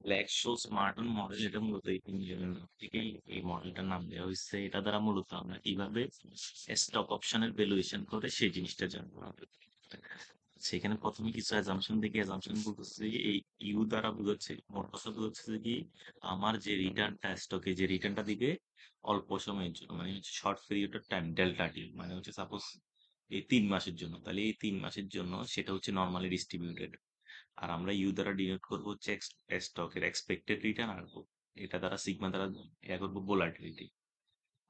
Black-Scholz মার্টন model এটা মূলত এই তিনজনের নাম থেকেই এই মডেলটার নাম দেওয়া হয়েছে। এটা দ্বারা মূলত আমরা কিভাবে স্টক অপশনের ভ্যালুয়েশন করে সেই জিনিসটা জানবো। সেখানে প্রথমে কিছু অ্যাজাম্পশন দেখি, অ্যাজাম্পশন বলতেছে যে এই ইউ দ্বারা বোঝাচ্ছে, মোট কথা বোঝাচ্ছে যে কি আমার যে রিটার্নটা স্টকে যে রিটার্নটা দিবে অল্প সময়ের জন্য, মানে হচ্ছে short period of time, delta T, মানে হচ্ছে সাপোজ এই 3 মাসের জন্য, তাহলে এই 3 মাসের জন্য সেটা হচ্ছে নর্মালি ডিস্ট্রিবিউটেড। আর আমরা ইউ দ্বারা ডিনোট করবো হচ্ছে স্টকের এক্সপেক্টেড রিটার্ন, আর এটা দ্বারা সিগমা দ্বারা ইয়া করবো ভোলাটিলিটি।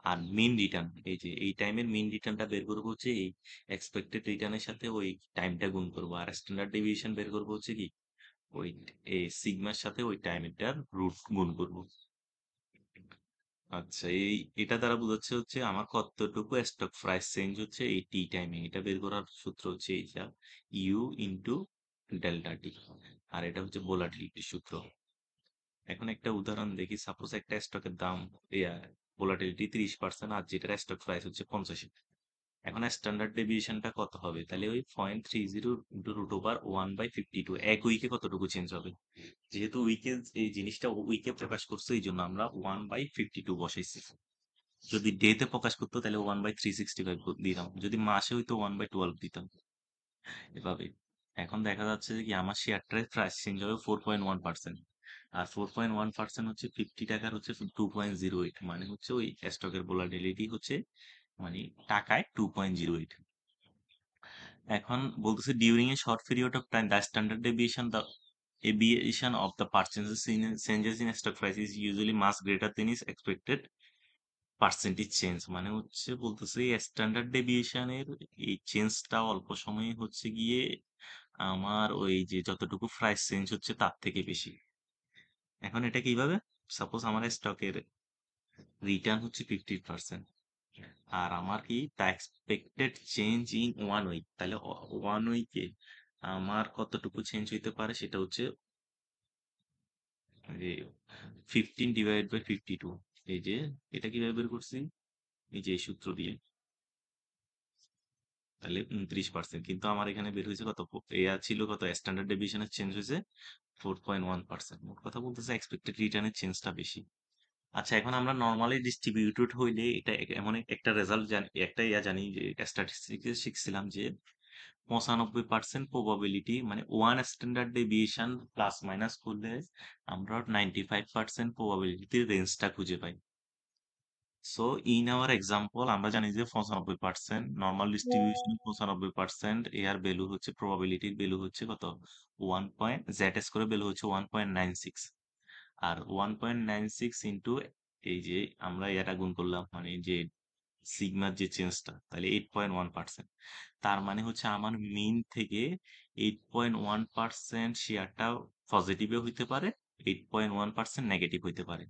আর মিন রিটার্ন, এই যে এই টাইমের মিন রিটার্নটা বের করবো হচ্ছে এই এক্সপেক্টেড রিটার্নের সাথে ওই টাইমটা গুণ করবো, আর স্ট্যান্ডার্ড ডেভিয়েশন বের করবো হচ্ছে কি ওই এই সিগমার সাথে ওই টাইমটার রুট গুণ করবো। আচ্ছা, এটা দ্বারা বোঝাচ্ছে হচ্ছে আমার কতটুকু স্টক প্রাইস চেঞ্জ হচ্ছে এই টি টাইমে, এটা বের করার সূত্র হচ্ছে এই যা ইউ ইন্টু ডেল্টা টি। আর এটা হচ্ছে ভোলাটিলিটির সূত্র। এখন একটা উদাহরণ দেখি, সাপোজ একটা স্টকের দাম ভোলাটিলিটি 30%, আর যেটার স্টক প্রাইস হচ্ছে 85। এখন স্ট্যান্ডার্ড ডেভিয়েশনটা কত হবে? তাহলে ওই 0.30 ইন্টু রুট ওভার 1/52, এক উইকে কতটুকু চেঞ্জ হবে? যেহেতু উইকে এই জিনিসটা উইকে প্রকাশ করছে, এই জন্য আমরা 1/52 বসাইছি। যদি ডে তে প্রকাশ করতো তাহলে 1/365 দিতাম, যদি মাসে হইতো 1/12 দিতাম, এভাবে। এখন দেখা যাচ্ছে যে কি আমার শেয়ারটার প্রাইস চেঞ্জ হবে 4.1%। আর 4.1% হচ্ছে 50 টাকার হচ্ছে 2.08, মানে হচ্ছে ওই স্টকের ভোলাটিলিটি হচ্ছে মানে টাকায় 2.08। এখন বলতেছে during a short period of time the standard deviation of the changes in stock price is usually much greater than is expected percentage change, মানে হচ্ছে বলতেছে স্ট্যান্ডার্ড ডেভিয়েশনের এই চেঞ্জটা অল্প সময়ে হচ্ছে গিয়ে আমার ওই যে যতটুকু প্রাইস চেঞ্জ হচ্ছে তার থেকে বেশি। এখন এটা কিভাবে? সাপোজ আমার স্টকের রিটার্ন হচ্ছে 50%, আর আমার কি the expected change in 1 week, তাহলে 1 উইকে আমার কতটুকু চেঞ্জ হইতে পারে সেটা হচ্ছে যে 15/52। এই যে এটা কিভাবে বের করছি, এই যে এই সূত্র দিয়ে, তাহলে 29%, কিন্তু আমার এখানে বের হয়েছে কত, এয়া ছিল কত, স্ট্যান্ডার্ড ডেভিয়েশনের চেঞ্জ হয়েছে 4.1%। মোট কথা বলতেছে এক্সপেক্টেড রিটার্নের চেঞ্জটা বেশি। আচ্ছা, এখন আমরা নর্মালি ডিস্ট্রিবিউটেড হইলে এটা এমন একটা রেজাল্ট জানি, একটা ইয়া জানি যে স্ট্যাটিস্টিক্সে শিখছিলাম যে 95% প্রবাবিলিটি, মানে one standard deviation plus minus করলে আমরা 95% প্রবাবিলিটির রেঞ্জটা খুঁজে পাই। সো ইন আওয়ার এক্সাম্পল আমরা জানি যে 95% নর্মাল ডিস্ট্রিবিউশন, 95% এর ভ্যালু হচ্ছে, প্রবাবিলিটির ভ্যালু হচ্ছে কত, 1. করে ভ্যালু হচ্ছে 1.96। আর 1.96 ইন্টু এই যে আমরা এটা গুণ করলাম, মানে যে সিগমার যে চেঞ্জটা, তাহলে 8.1%। তার মানে হচ্ছে আমার মিন থেকে 8.1% শেয়ারটা পজিটিভে হইতে পারে, 8.1% নেগেটিভ হইতে পারে।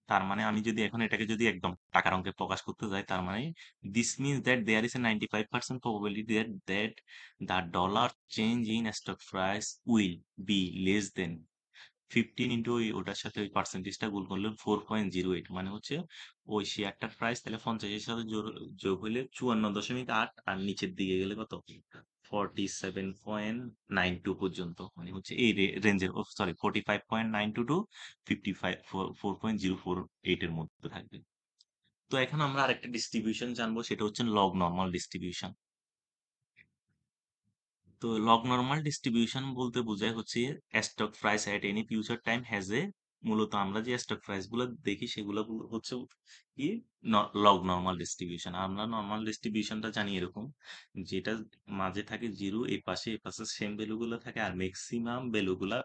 তার মানে আমি যদি এখন এটাকে যদি একদম টাকার অঙ্কে প্রকাশ করতে যাই, তার মানে this means that there is a 95% probability that the dollar change in stock price will be less than 15 into ওটার সাথে ওই পার্সেন্টেজটা গুণ করলে 4.08, মানে হচ্ছে ওই শেয়ারটার প্রাইস তাহলে 50-এর সাথে যোগ হলে 54.8, আর নিচের দিকে গেলে কত, 47.92 পর্যন্ত, মানে হচ্ছে এই রেঞ্জের, সরি 45.92 টু 4.048 এর মধ্যে থাকবে। তো এখন আমরা আরেকটা ডিস্ট্রিবিউশন জানবো, সেটা হচ্ছে লগ নর্মাল ডিস্ট্রিবিউশন। তো লগ নরমাল ডিস্ট্রিবিউশন বলতে বোঝায় হচ্ছে stock price at any future time has a, মূলত আমরা যে স্টক প্রাইস গুলো দেখি সেগুলো হচ্ছে কি লগ নরমাল ডিস্ট্রিবিউশন। আমরা নরমাল ডিস্ট্রিবিউশনটা জানি এরকম, যেটা মাঝে থাকে জিরো, এ পাশে সেম ভ্যালু গুলো থাকে, আর ম্যাক্সিমাম ভ্যালু গুলা,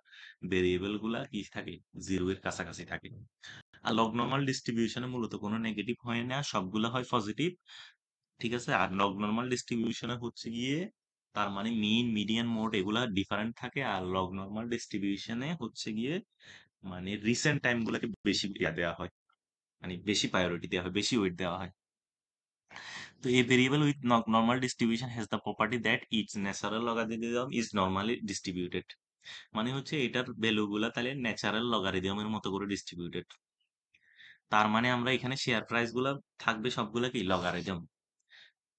ভেরিয়েবল গুলা কি থাকে, জিরো এর কাছাকাছি থাকে। আর লগ নরমাল ডিস্ট্রিবিউশনে মূলত কোনো নেগেটিভ হয় না, সবগুলা হয় পজিটিভ। ঠিক আছে, আর লগ নরমাল ডিস্ট্রিবিউশনে হচ্ছে গিয়ে তার মানে মিন, মিডিয়ান, মোড এগুলা ডিফারেন্ট থাকে, আর লগ নরমাল ডিস্ট্রিবিউশনে হচ্ছে গিয়ে মানে রিসেন্ট টাইম গুলাকে বেশি ইয়া দেওয়া হয়, মানে বেশি প্রায়োরিটি দেওয়া হয়, বেশি ওয়েট দেওয়া হয়। তো এই variable with normal distribution has the property that it's natural logarithm is normally distributed, মানে হচ্ছে এটার ভ্যালু গুলা তাহলে ন্যাচারাল লগারিদমের মতো করে ডিস্ট্রিবিউটেড। তার মানে আমরা এখানে শেয়ার প্রাইস গুলা থাকবে সবগুলা কি লগারিদম।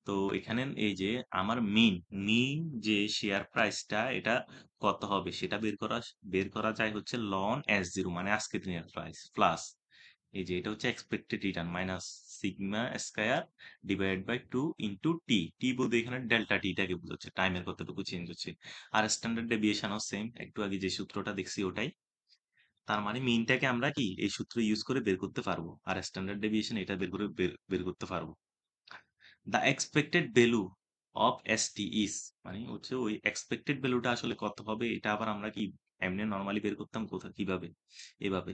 তো এখানে এই যে আমার মিন যে শেয়ার প্রাইসটা এটা কত হবে সেটা বের করা যায় হচ্ছে লন S0 মানে আজকের দিনের প্রাইস প্লাস এই যে এটা হচ্ছে expected return minus sigma square divide by 2 into T T বলতে এখানে ডেল্টা টিটাকে বোঝাচ্ছে টাইমের কতটুকু চেঞ্জ হচ্ছে আর স্ট্যান্ডার্ড ডেভিয়েশনও সেম একটু আগে যে সূত্রটা দেখছি ওটাই তার মানে মিনটাকে আমরা কি এই সূত্র ইউজ করে বের করতে পারবো আর স্ট্যান্ডার্ড ডেভিয়েশন এটা বের করে বের করতে পারবো the expected value of ST is মানে হচ্ছে ওই এক্সপেক্টেড ভ্যালুটা আসলে কত হবে এটা আবার আমরা কি এমনি নর্মালি বের করতাম কোথা কিভাবে এভাবে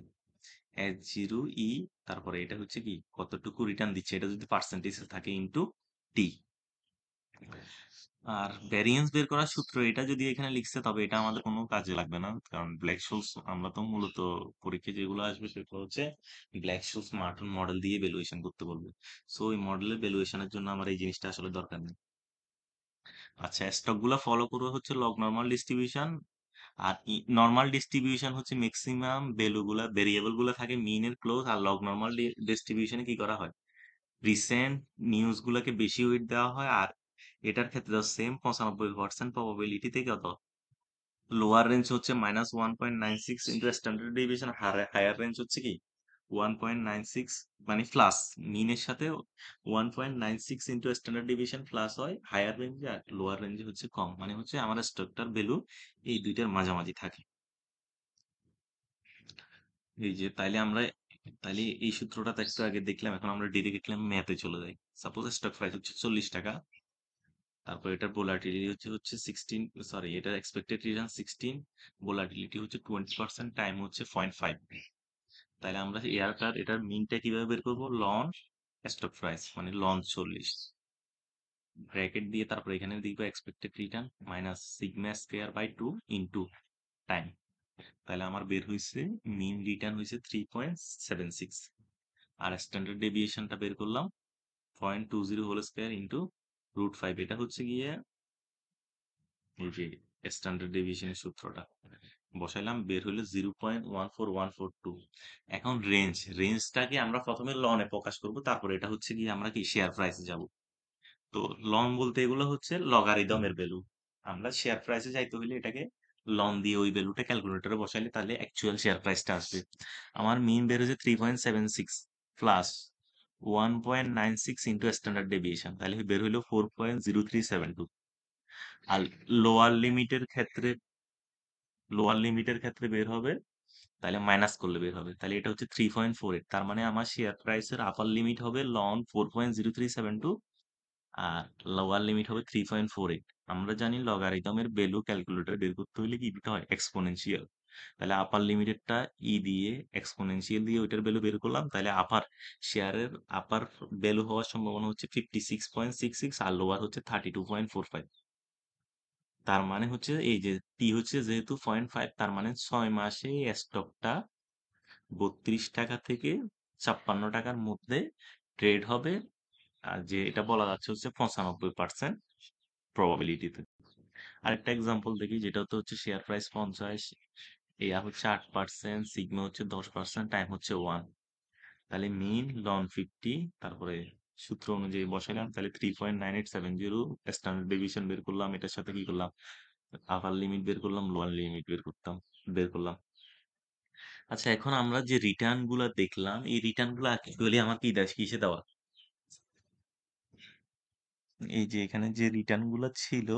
S0 ই তারপরে এটা হচ্ছে কি কতটুকু রিটার্ন দিচ্ছে এটা যদি পার্সেন্টেজ থাকে ইনটু টি আর ভ্যারিয়েন্স বের করার সূত্র এটা যদি এখানে লিখছে তবে এটা আমাদের কোনো কাজে লাগবে না কারণ ব্ল্যাক শোলস আমরা তো মূলত পরীক্ষায় যেগুলো আসবে সেগুলো হচ্ছে ব্ল্যাক শোলস মার্টন মডেল দিয়ে ভ্যালুয়েশন করতে বলবে সো ওই মডেলের ভ্যালুয়েশনের জন্য আমার এই জিনিসটা আসলে দরকার নেই আচ্ছা স্টক গুলা ফলো করবে হচ্ছে লগ নর্মাল ডিস্ট্রিবিউশন আর নর্মাল ডিস্ট্রিবিউশন হচ্ছে ম্যাক্সিমাম ভ্যালু গুলা ভেরিয়েবল গুলা থাকে মিন এর ক্লোজ আর লগ নর্মাল ডিস্ট্রিবিউশনে কি করা হয় রিসেন্ট নিউজ গুলাকে বেশি ওয়েট দেওয়া হয় আর এটার ক্ষেত্রে সেম 95% প্রবাবিলিটিতে কত লোয়ার রেঞ্জ হচ্ছে -1.96 into standard deviation higher range হচ্ছে কি 1.96 মানে প্লাস মিনের সাথে 1.96 ইন্টু স্ট্যান্ডার্ড ডেভিয়েশন প্লাস হয় হায়ার রেঞ্জে আর লোয়ার রেঞ্জে হচ্ছে কম মানে হচ্ছে আমার স্টকটার ভ্যালু এই দুইটার মাঝামাঝি থাকে এই যে তাইলে এই সূত্রটা তো একটু আগে দেখলাম এখন আমরা ডিরেক্ট ম্যাথে চলে যাই সাপোজ স্টক প্রাইস হচ্ছে 40 টাকা তারপর এটার ভোলাটিলিটি হচ্ছে 16 সরি এটার এক্সপেক্টেড রিটার্ন 16 ভোলাটিলিটি হচ্ছে 20% টাইম হচ্ছে 0.5 তাহলে আমরা এটার মিনটা কিভাবে বের করবো লন স্টক প্রাইস মানে লন 40 ব্র্যাকেট দিয়ে তারপর এখানে দিবো expected return minus sigma square by 2 into time তাহলে আমার বের হয়েছে মিন রিটার্ন হয়েছে 3.76 আর স্ট্যান্ডার্ড ডেভিয়েশনটা বের করলাম 0.20 হোল স্কয়ার ইনটু √5 এটা হচ্ছে গিয়ে এই যে স্ট্যান্ডার্ড ডেভিয়েশনের সূত্রটা বসাইলাম বের হইলো 0.14142 এখন রেঞ্জটাকে আমরা প্রথমে লনে প্রকাশ করব তারপর এটা হচ্ছে কি আমরা কি শেয়ার প্রাইসে যাব তো লন বলতে এগুলো হচ্ছে লগারিদমের ভ্যালু আমরা শেয়ার প্রাইসে যাইতে হইলে এটাকে লন দিয়ে ওই ভ্যালুটা ক্যালকুলেটরে বসাইলে তাহলে অ্যাকচুয়াল শেয়ার প্রাইসটা আসবে আমার মিন বের হচ্ছে 3.76 প্লাস 1.96 ইন্টু স্ট্যান্ডার্ড ডেভিয়েশন তাহলে বের হইলো 4.0372 আর লোয়ার লিমিটের ক্ষেত্রে বের হবে তাহলে মাইনাস করলে বের হবে তাহলে এটা হচ্ছে 3.48 তার মানে আমার শেয়ার প্রাইসের আপার লিমিট হবে লন 4.0372 আর লোয়ার লিমিট হবে 3.48 আমরা জানি লগারিদমের ভ্যালু ক্যালকুলেটর বের করতে হলে কি দিতে হয় এক্সপোনেনশিয়াল তাহলে আপার লিমিটেডটা দিয়ে এক্সপোনেনশিয়াল দিয়ে ওইটার ভ্যালু বের করলাম তাহলে শেয়ারের আপার ভ্যালু হওয়ার সম্ভাবনা হচ্ছে 56.66 আর লোয়ার হচ্ছে 32.45 তার মানে হচ্ছে এই যে টি হচ্ছে যেহেতু 0.5 তার মানে 6 মাসে এই স্টকটা 32 টাকা থেকে 56 টাকার মধ্যে ট্রেড হবে আর যে এটা বলা যাচ্ছে হচ্ছে 95% প্রবাবিলিটিতে আরেকটা এক্সাম্পল দেখি যেটা হচ্ছে শেয়ার প্রাইস 50 এয়া হচ্ছে 8% সিগমা হচ্ছে 10% টাইম হচ্ছে 1 তাহলে মিন লন 50 তারপরে সূত্র অনুযায়ী বসাইলাম তাহলে 3.9870 স্ট্যান্ডার্ড ডেভিয়েশন বের করলাম এটার সাথে কি করলাম আপার লিমিট বের করলাম লোয়ার লিমিট বের করলাম আচ্ছা এখন আমরা যে রিটার্ন গুলা দেখলাম এই রিটার্ন গুলা অ্যাকচুয়ালি আমার কিসে দেওয়া এই যে এখানে যে রিটার্ন গুলা ছিল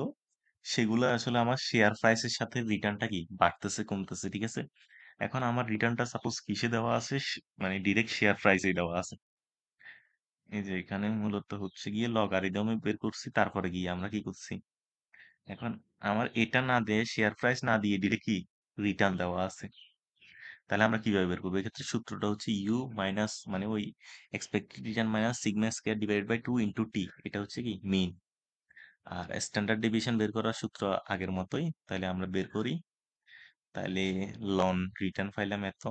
সেগুলো আসলে আমার শেয়ার প্রাইসের সাথে রিটার্নটা কি বাড়তেছে কমতেছে ঠিক আছে এখন আমার রিটার্নটা সাপোজ কিসে দেওয়া আছে মানে ডিরেক্ট শেয়ার প্রাইসে দেওয়া আছে এই যে এখানে মূলত হচ্ছে গিয়ে লগারিদমে বের করছি তারপরে গিয়ে আমরা কি করছি এখন আমার এটা না দিয়ে শেয়ার প্রাইস না দিয়ে ডিরেক্ট কি রিটার্ন দেওয়া আছে তাহলে আমরা কিভাবে বের করবো এক্ষেত্রে সূত্রটা হচ্ছে ইউ মাইনাস মানে ওই expected return minus sigma square divide by 2 into t এটা হচ্ছে কি মিন আর স্ট্যান্ডার্ড ডেভিয়েশন বের করার সূত্র আগের মতোই তাহলে আমরা বের করি তাহলে লন রিটার্ন পাইলাম এত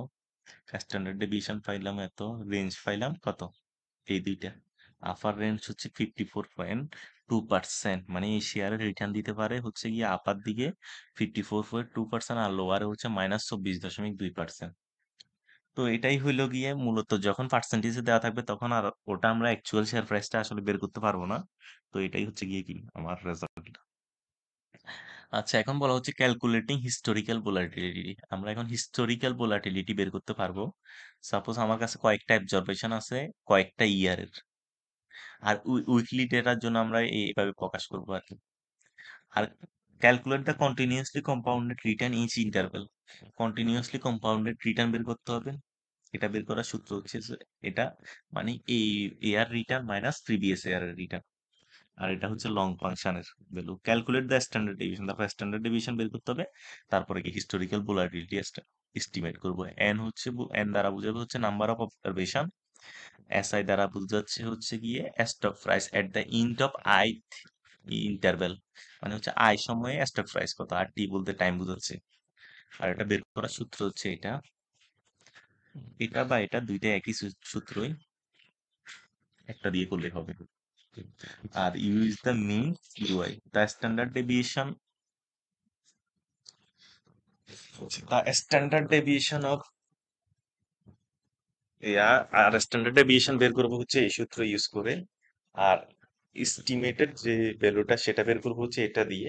স্ট্যান্ডার্ড ডেভিয়েশন পাইলাম এত রেঞ্জ পাইলাম কত এই দুইটা আপার রেঞ্জ হচ্ছে 54.2% মানে এই শেয়ারের রিটার্ন দিতে পারে হচ্ছে গিয়ে আপার দিকে 54.2% আর লোয়ারে হচ্ছে -24.2% তো এটাই হইলো গিয়ে মূলত যখন পার্সেন্টেজে দেওয়া থাকবে তখন আর ওটা আমরা অ্যাকচুয়াল শেয়ার প্রাইসটা আসলে বের করতে পারবো না। তো এটাই হচ্ছে গিয়ে কি আমার রেজাল্ট। আচ্ছা, এখন বলা হচ্ছে ক্যালকুলেটিং হিস্টোরিক্যাল ভোলাটিলিটি। আমরা এখন হিস্টোরিক্যাল ভোলাটিলিটি বের করতে পারবো। সাপোজ আমার কাছে কয়েকটা অবজারভেশন আছে কয়েকটা ইয়ারের, আর উইকলি ডেটার জন্য আমরা এইভাবে প্রকাশ করবো আর কি। আর calculate the continuously compounded return each interval. Continuously compounded return বের করতে হবে। এটা বের করার সূত্র হচ্ছে যে এটা মানে এই এয়ার রিটার্ন মাইনাস প্রিভিয়াস ইয়ারের রিটার্ন। আর এটা হচ্ছে লং ফাংশনের value. Calculate the standard deviation, তারপর স্ট্যান্ডার্ড ডেভিয়েশন বের করতে হবে। তারপরে কি হিস্টোরিক্যাল ভোলাটিলিটি এস্টিমেট করবো। এন হচ্ছে এন দ্বারা বোঝাবে হচ্ছে নাম্বার অফ অবজারভেশন। এসআই দ্বারা বোঝাচ্ছে হচ্ছে গিয়ে stock price at the end of I interval, মানে হচ্ছে আই সময়ে স্টক প্রাইস কত, আর টি বলতে টাইম বোঝাচ্ছে। আর এটা বের করার সূত্র হচ্ছে এটা, এটা বা এটা দুইটা একই সূত্রই, একটা দিয়ে করলে হবে। আর ইউ ইজ দ্য মিন, ইউআই দ্য স্ট্যান্ডার্ড ডেভিয়েশন, অফ আর স্ট্যান্ডার্ড ডেভিয়েশন বের করবো হচ্ছে এই সূত্র ইউজ করে। আর এস্টিমেটেড যে ভ্যালুটা সেটা বের করবো হচ্ছে এটা দিয়ে।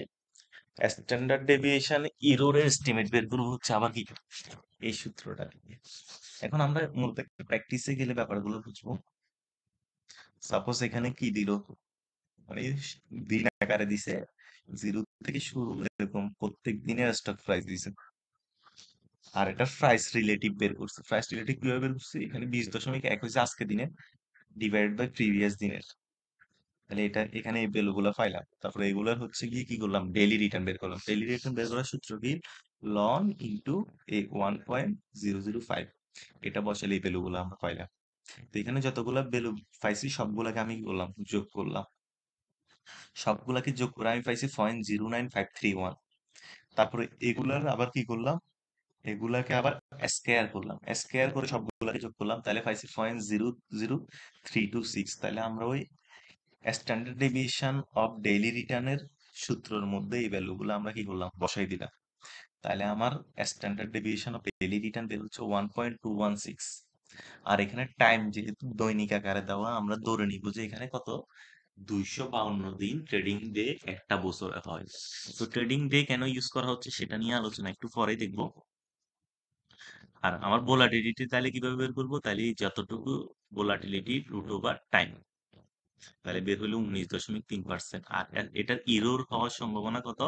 স্ট্যান্ডার্ড ডেভিয়েশন ইরোরের এস্টিমেট বের করবো হচ্ছে আবার কি এই সূত্রটা দিয়ে। এখন আমরা মূলত প্র্যাকটিসে গেলে ব্যাপারগুলো বুঝবো। সাপোজ এখানে কি দিল, মানে দিন আকারে দিছে, জিরো থেকে শুরু এরকম প্রত্যেক দিনের স্টক প্রাইস দিছে। আর এটা প্রাইস রিলেটিভ বের করছে। প্রাইস রিলেটিভ কিভাবে বের করছে, এখানে 20.1 হয়েছে আজকে দিনে, ডিভাইড বাই প্রিভিয়াস দিনের। তাহলে এটা এখানে এই ভ্যালু গুলা পাইলাম। তারপরে এগুলার হচ্ছে গিয়ে কি করলাম, ডেইলি রিটার্ন বের করলাম। ডেইলি রিটার্ন বের করার সূত্র কি, লন ইন্টু এ 1.005, এটা বসালে এই ভ্যালু গুলো আমরা পাইলাম। তো এখানে যতগুলা ভ্যালু পাইছি সবগুলাকে আমি কি করলাম, যোগ করলাম। সবগুলাকে যোগ করে আমি পাইছি 0.09531। তারপরে এগুলার আবার কি করলাম, এগুলাকে আবার স্কয়ার করলাম, স্কয়ার করে সবগুলাকে যোগ করলাম, তাহলে পাইছি 0.00326। তাহলে আমরা ওই স্ট্যান্ডার্ড ডেভিয়েশন অফ ডেইলি রিটার্নের সূত্রের মধ্যে এই ভ্যালুগুলো আমরা কি করলাম, বসাই দিলাম। তাহলে আমার standard deviation of daily return বের হচ্ছে 1.216। আর এখানে টাইম যেহেতু দৈনিক আকারে দেওয়া, আমরা ধরে নিব যে এখানে কত, 252 দিন ট্রেডিং ডে একটা বছরে হয়। তো ট্রেডিং ডে কেন ইউজ করা হচ্ছে সেটা নিয়ে আলোচনা একটু পরে দেখবো। আর আমার ভোলাটিলিটি তাহলে কিভাবে বের করবো, তাহলে এই যতটুকু ভোলাটিলিটি রুট ওভার টাইম, তাহলে বের হলো 19.3%। আর এটার ইরোর হওয়ার সম্ভাবনা কত,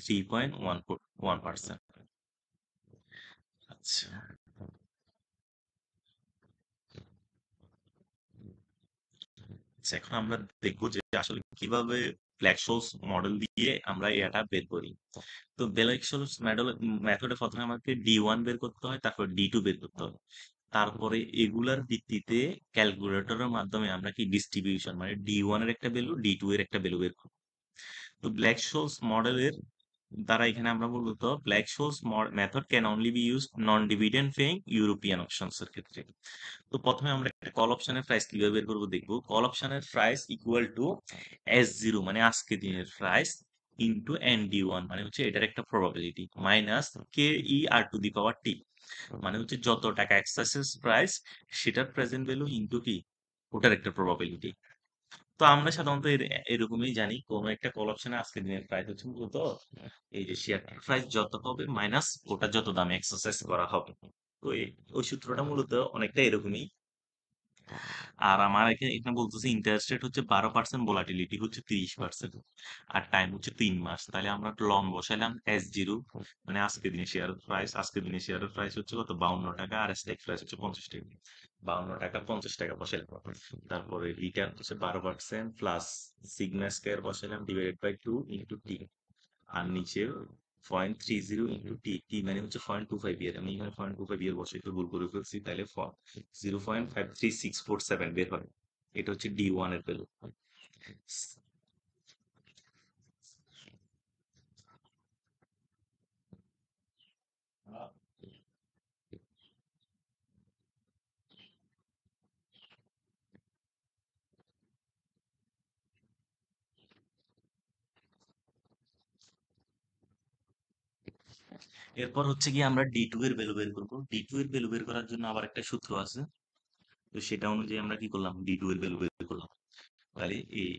3.1%। আচ্ছা, আচ্ছা, এখন আমরা দেখবো যে আসলে কিভাবে ব্ল্যাক শোলস মডেল দিয়ে আমরা এটা বের করি। তো ব্ল্যাক শোলস মেথডে প্রথমে আমাকে D1 বের করতে হয়, তারপর D2 বের করতে হয়। তারপরে এগুলার ভিত্তিতে ক্যালকুলেটরের মাধ্যমে আমরা কি ডিস্ট্রিবিউশন মানে D1 এর একটা ভ্যালু, D2 এর একটা ভ্যালু বের করব। তো ব্ল্যাক শোলস মডেলের দ্বারা এখানে আমরা মূলত black Scholz method can only be use non dividend paying European options এর ক্ষেত্রে। তো প্রথমে আমরা একটা কল অপশনের প্রাইস কিভাবে বের করবো দেখবো। কল অপশনের প্রাইস ইকুয়াল টু S0 মানে আজকে দিনের প্রাইস ইন্টু ND1 মানে হচ্ছে এটার একটা প্রবাবিলিটি মাইনাস KER⁴ মানে হচ্ছে যত টাকা এক্সারসাইজ প্রাইস সেটার প্রেজেন্ট ভ্যালু ইন্টু কি ওটার একটা প্রবাবিলিটি। তো আমরা সাধারণত এরকমই জানি, কোন একটা কল অপশনে আজকের দিনের প্রাইস হচ্ছে মূলত এই যে শেয়ার প্রাইস যত হবে মাইনাস ওটা যত দামে এক্সারসাইজ করা হবে। তো ওই সূত্রটা মূলত অনেকটা এরকমই। আর আমার এখানে এখানে বলতেছে ইন্টারেস্ট রেট হচ্ছে 12%, ভোলাটিলিটি হচ্ছে 30%, আর টাইম হচ্ছে 3 মাস। তাহলে আমরা লং বসাইলাম S0 মানে আজকের দিনে শেয়ারের প্রাইস, আজকের দিনে শেয়ারের প্রাইস হচ্ছে কত, 52 টাকা, আর স্ট্রাইক প্রাইস হচ্ছে 50 টাকা। 52 টাকা 50 টাকা বসাইলাম। তারপরে রিটার্ন হচ্ছে 12% প্লাস সিগমা স্কয়ার বসাইলাম ডিভাইডেড বাই 2 × T। আর নিচে 0.30 ইন্টু টি, টি মানে হচ্ছে 0.25 ইয়ার, আমি এখানে 0.25 ইয়ার বসাইতে ভুল করে ফেলছি, তাহলে 0.53647 বের হয়। এটা হচ্ছে D1 এর ভ্যালু। এরপর হচ্ছে কি আমরা ডি টু এর ভ্যালু বের করবো। ডি টু এর ভ্যালু বের করার জন্য আবার একটা সূত্র আছে। তো সেটা অনুযায়ী আমরা কি করলাম, ডি টু এর ভ্যালু বের করলাম। তাহলে এই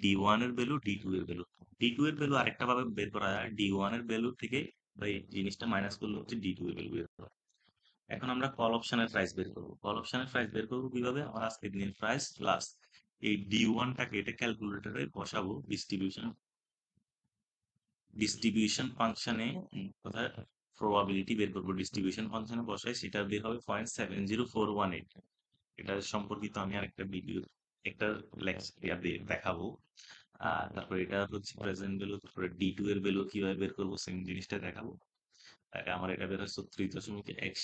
ডি ওয়ান এর ভ্যালু, ডি টু এর ভ্যালু, ডি টু এর ভ্যালু আরেকটা ভাবে বের করা যায়, ডি ওয়ান এর ভ্যালু থেকে বা এই জিনিসটা মাইনাস করলে হচ্ছে ডি টু এর ভ্যালু বের করা। এখন আমরা কল অপশনের প্রাইস বের করবো। কল অপশনের প্রাইস বের করবো কিভাবে, আমার আজকের দিনের প্রাইস প্লাস এই ডি ওয়ানটাকে এটা ক্যালকুলেটরে বসাবো ডিস্ট্রিবিউশন ফাংশনে, কোথায় প্রবাবিলিটি বের করবো, ডিস্ট্রিবিউশন ফাংশনে বসাই, সেটা বের হবে 0.70418। এটা সম্পর্কিত আমি আরেকটা ভিডিও, একটা লেকচার দেখাবো। আর তারপরে এটা হচ্ছে প্রেজেন্ট ভ্যালু, তারপরে ডি টু এর ভ্যালু কিভাবে বের করবো সেম জিনিসটা দেখাবো। তাহলে আমার এটা বের হয় 36.17,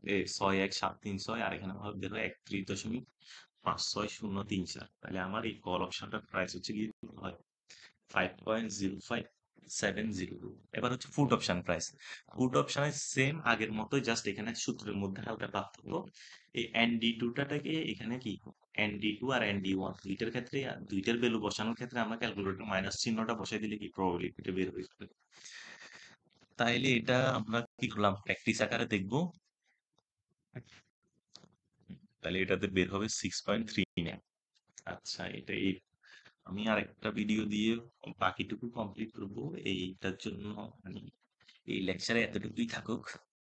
61736, আর এখানে আমার বের হয় 31.56034। তাহলে আমার এই কল অপশনটার প্রাইস হচ্ছে কি হয় 5.05702। এবার হচ্ছে ফুড অপশন প্রাইস। ফুড অপশনে সেম আগের মতোই, জাস্ট এখানে সূত্রের মধ্যে হালকা পার্থক্য। এই এনডি টুটাকে এখানে কি এনডি টু আর এনডি ওয়ান দুইটার ক্ষেত্রে, দুইটার ভ্যালু বসানোর ক্ষেত্রে আমরা ক্যালকুলেটর মাইনাস চিহ্নটা বসাই দিলে কি প্রবাবিলিটিটা বের হয়ে যাবে। তাইলে এটা আমরা কি করলাম, প্র্যাকটিস আকারে দেখবো। তাহলে এটাতে বের হবে 6.39। আচ্ছা, এটা এই আমি আরেকটা ভিডিও দিয়ে বাকিটুকু কমপ্লিট করবো। এইটার জন্য মানে এই লেকচারে এতটুকুই থাকুক।